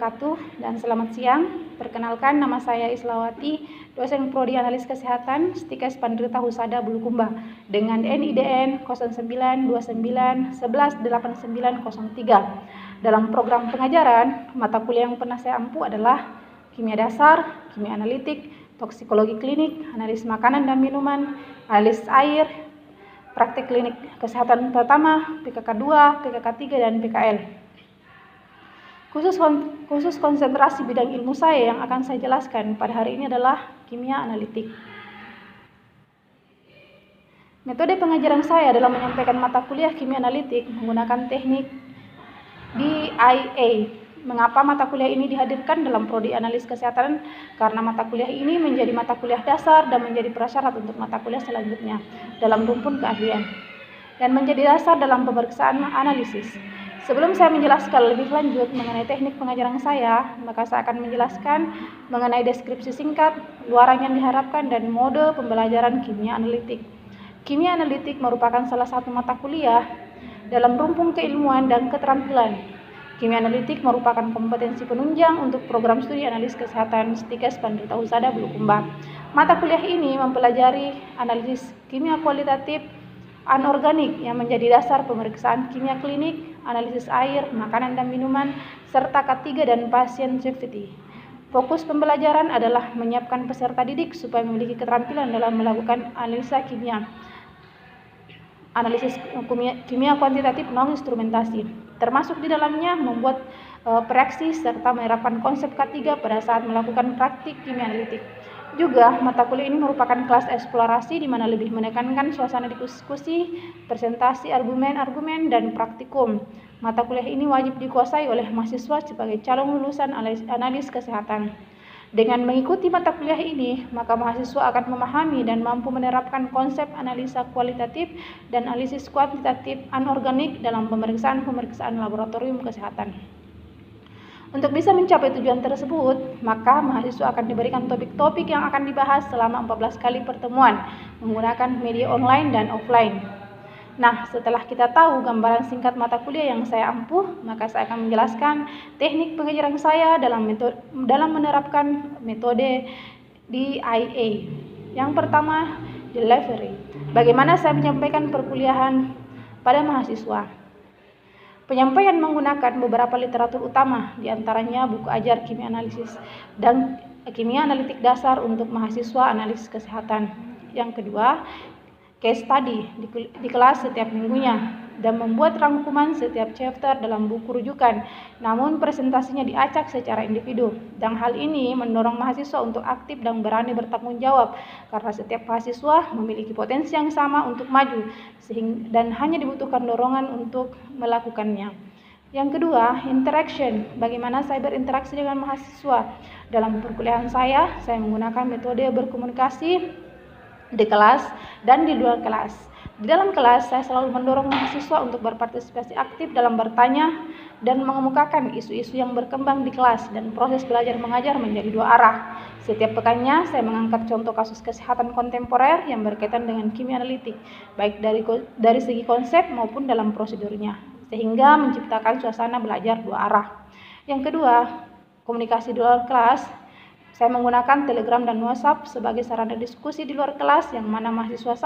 wabarakatuh dan selamat siang. Perkenalkan, nama saya Islawati, dosen Prodi Analis Kesehatan Stikes Penderita Husada Bulukumba dengan NIDN 0929118903. Dalam program pengajaran, mata kuliah yang pernah saya ampu adalah kimia dasar, kimia analitik, toksikologi klinik, analis makanan dan minuman, analis air, praktek klinik kesehatan pertama, PKK 2, PKK 3, dan PKL. Khusus konsentrasi bidang ilmu saya yang akan saya jelaskan pada hari ini adalah kimia analitik. Metode pengajaran saya dalam menyampaikan mata kuliah kimia analitik menggunakan teknik DIA. Mengapa mata kuliah ini dihadirkan dalam Prodi Analis Kesehatan? Karena mata kuliah ini menjadi mata kuliah dasar dan menjadi prasyarat untuk mata kuliah selanjutnya dalam rumpun keahlian dan menjadi dasar dalam pemeriksaan analisis. Sebelum saya menjelaskan lebih lanjut mengenai teknik pengajaran saya, maka saya akan menjelaskan mengenai deskripsi singkat, luaran yang diharapkan, dan mode pembelajaran kimia analitik. Kimia analitik merupakan salah satu mata kuliah dalam rumpun keilmuan dan keterampilan. Kimia analitik merupakan kompetensi penunjang untuk program studi analis kesehatan Stikes Penderita Husada Bulukumba. Mata kuliah ini mempelajari analisis kimia kualitatif anorganik yang menjadi dasar pemeriksaan kimia klinik, analisis air, makanan dan minuman, serta K3 dan pasien safety. Fokus pembelajaran adalah menyiapkan peserta didik supaya memiliki keterampilan dalam melakukan analisis kimia kuantitatif non-instrumentasi, termasuk di dalamnya membuat praksi serta menerapkan konsep K3 pada saat melakukan praktik kimia analitik. Juga, mata kuliah ini merupakan kelas eksplorasi di mana lebih menekankan suasana diskusi, presentasi argumen-argumen, dan praktikum. Mata kuliah ini wajib dikuasai oleh mahasiswa sebagai calon lulusan analis kesehatan. Dengan mengikuti mata kuliah ini, maka mahasiswa akan memahami dan mampu menerapkan konsep analisa kualitatif dan analisis kuantitatif anorganik dalam pemeriksaan laboratorium kesehatan. Untuk bisa mencapai tujuan tersebut, maka mahasiswa akan diberikan topik-topik yang akan dibahas selama 14 kali pertemuan menggunakan media online dan offline. Nah, setelah kita tahu gambaran singkat mata kuliah yang saya ampuh, maka saya akan menjelaskan teknik pengajaran saya dalam menerapkan metode DIA. Yang pertama, delivery. Bagaimana saya menyampaikan perkuliahan pada mahasiswa? Penyampaian menggunakan beberapa literatur utama, diantaranya buku ajar kimia analisis dan kimia analitik dasar untuk mahasiswa analis kesehatan. Yang kedua, case study di kelas setiap minggunya dan membuat rangkuman setiap chapter dalam buku rujukan, namun presentasinya diacak secara individu. Dan hal ini mendorong mahasiswa untuk aktif dan berani bertanggung jawab karena setiap mahasiswa memiliki potensi yang sama untuk maju dan hanya dibutuhkan dorongan untuk melakukannya. Yang kedua, interaction. Bagaimana saya berinteraksi dengan mahasiswa? Dalam perkuliahan saya menggunakan metode berkomunikasi di kelas dan di luar kelas. Di dalam kelas, saya selalu mendorong mahasiswa untuk berpartisipasi aktif dalam bertanya dan mengemukakan isu-isu yang berkembang di kelas, dan proses belajar mengajar menjadi dua arah. Setiap pekannya, saya mengangkat contoh kasus kesehatan kontemporer yang berkaitan dengan kimia analitik, baik dari segi konsep maupun dalam prosedurnya, sehingga menciptakan suasana belajar dua arah. Yang kedua, komunikasi di luar kelas. Saya menggunakan Telegram dan WhatsApp sebagai sarana diskusi di luar kelas, yang mana mahasiswa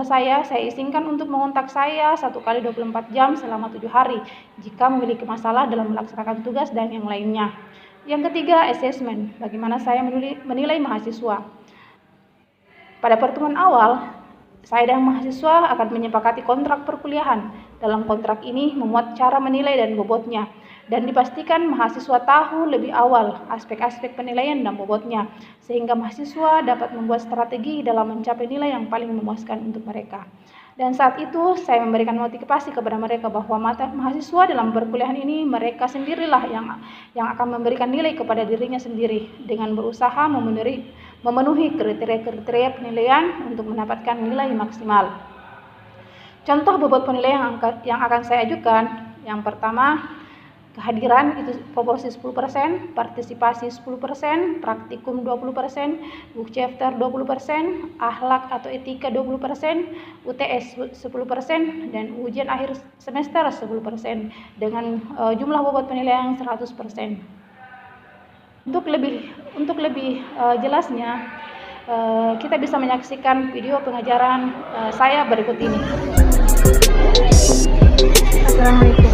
saya izinkan untuk mengontak saya 1 kali 24 jam selama 7 hari jika memiliki masalah dalam melaksanakan tugas dan yang lainnya. Yang ketiga, assessment. Bagaimana saya menilai mahasiswa? Pada pertemuan awal, saya dan mahasiswa akan menyepakati kontrak perkuliahan. Dalam kontrak ini memuat cara menilai dan bobotnya, dan dipastikan mahasiswa tahu lebih awal aspek-aspek penilaian dan bobotnya, sehingga mahasiswa dapat membuat strategi dalam mencapai nilai yang paling memuaskan untuk mereka. Dan saat itu saya memberikan motivasi kepada mereka bahwa mahasiswa dalam perkuliahan ini mereka sendirilah yang akan memberikan nilai kepada dirinya sendiri dengan berusaha memenuhi kriteria penilaian untuk mendapatkan nilai maksimal. Contoh bobot penilaian yang akan saya ajukan, yang pertama, Kehadiran itu proporsi 10%, partisipasi 10%, praktikum 20%, book chapter 20%, akhlak atau etika 20%, UTS 10%, dan ujian akhir semester 10% dengan jumlah bobot penilaian 100%. Untuk lebih jelasnya, kita bisa menyaksikan video pengajaran saya berikut ini. Assalamualaikum.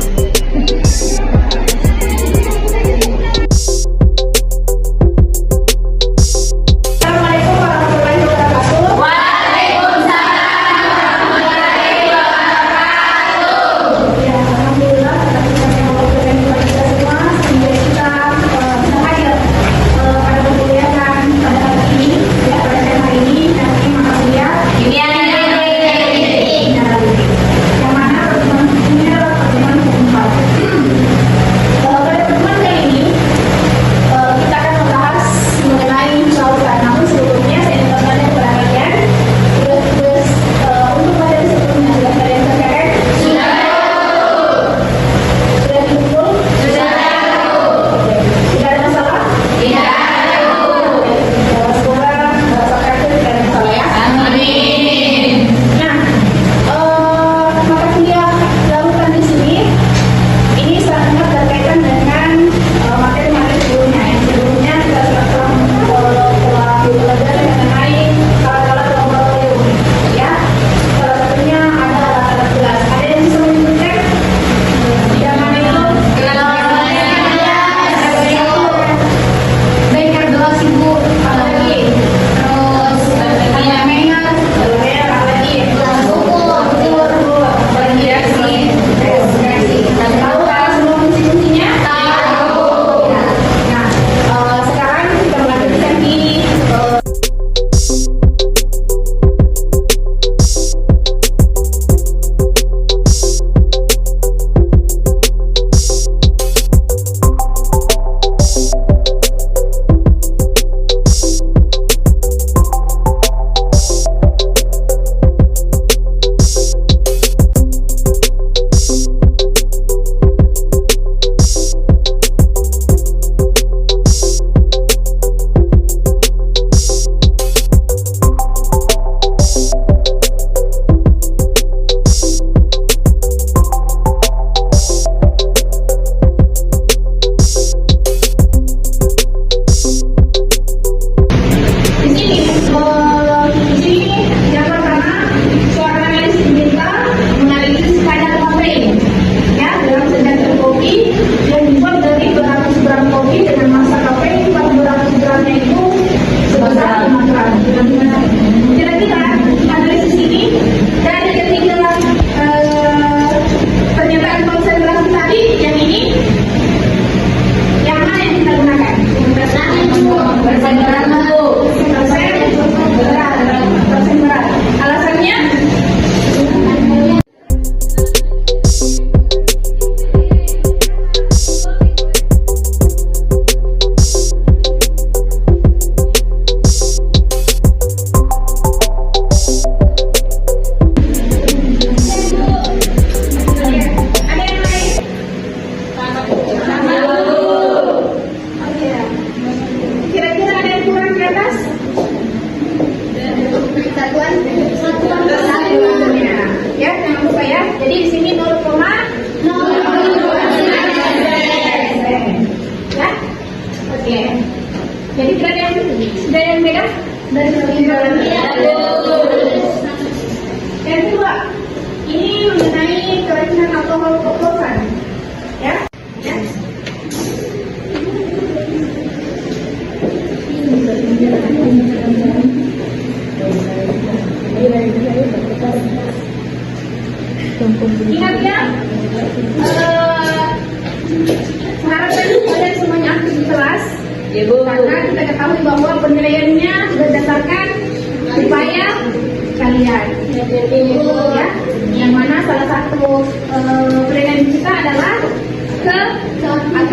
Yang kedua, ini mengenai keracunan alkohol oplosan, ya. Ingat ya, harapan kalian semuanya aktif di kelas, karena kita ketahui bahwa penilaiannya berdasarkan upaya kalian, ya. Yang mana salah satu penilaian kita adalah keaktifan.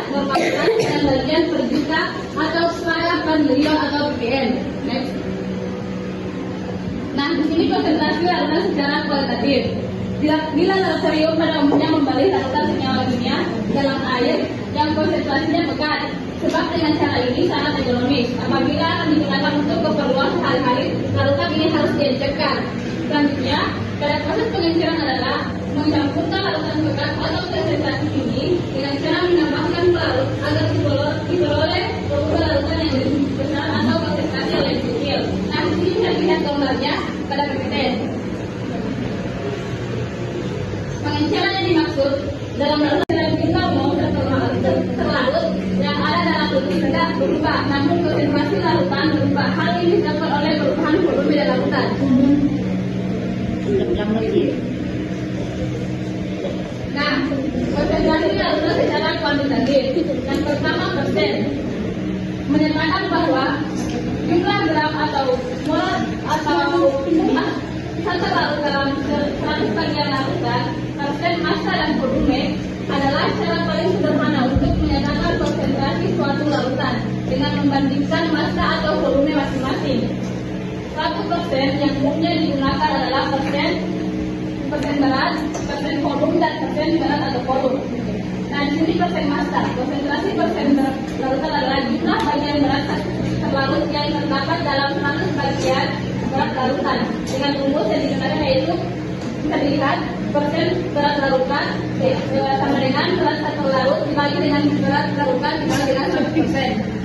Bapak dengan bagian per juta atau setara per miliar atau ppn. Next. Nah, di sini konsentrasi larutan secara kualitatif. Bila laboratorium pada umumnya membalik larutan senyawa kimia dalam air yang konsentrasinya pekat, sebab dengan cara ini sangat ekonomis. Apabila akan digunakan untuk keperluan sehari-hari, larutan ini harus diencerkan. Selanjutnya, pada proses pengenceran adalah mencampurkan larutan pekat atau konsentrasi tinggi dengan cara menambahkan pelarut agar diperoleh ukuran larutan yang lebih besar atau konsentrasi yang lebih kecil. Nah, di sini bisa dilihat gambarnya pada PPT. Pengenceran yang dimaksud dalam larutan kita mau terlarut yang ada dalam tubuh tidak berubah, namun konsentrasi larutan berubah. Hal ini disebabkan oleh perubahan volume dalam larutan. Nah, konsentrasi larutan secara kuantitatif. Yang pertama persen menyatakan bahwa jumlah gram atau mol atau satu larut dalam 100 bagian larutan, persen massa dan volume adalah cara paling sederhana untuk menyatakan konsentrasi suatu larutan dengan membandingkan massa atau volume masing-masing. 1% yang umumnya digunakan adalah persen berat, persen volume, dan persen berat atau volume. Nah, di sini persen massa. Konsentrasi persen larutan adalah jumlah bagian berat terlarut yang terdapat dalam 100 bagian berat larutan dengan rumus yang digunakan yaitu bisa dilihat persen berat larutan sama dengan berat satu larut dibagi dengan berat larutan dibagi dengan 100%.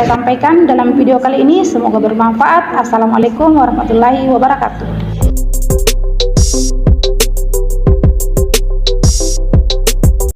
Sampaikan dalam video kali ini, semoga bermanfaat. Assalamualaikum warahmatullahi wabarakatuh.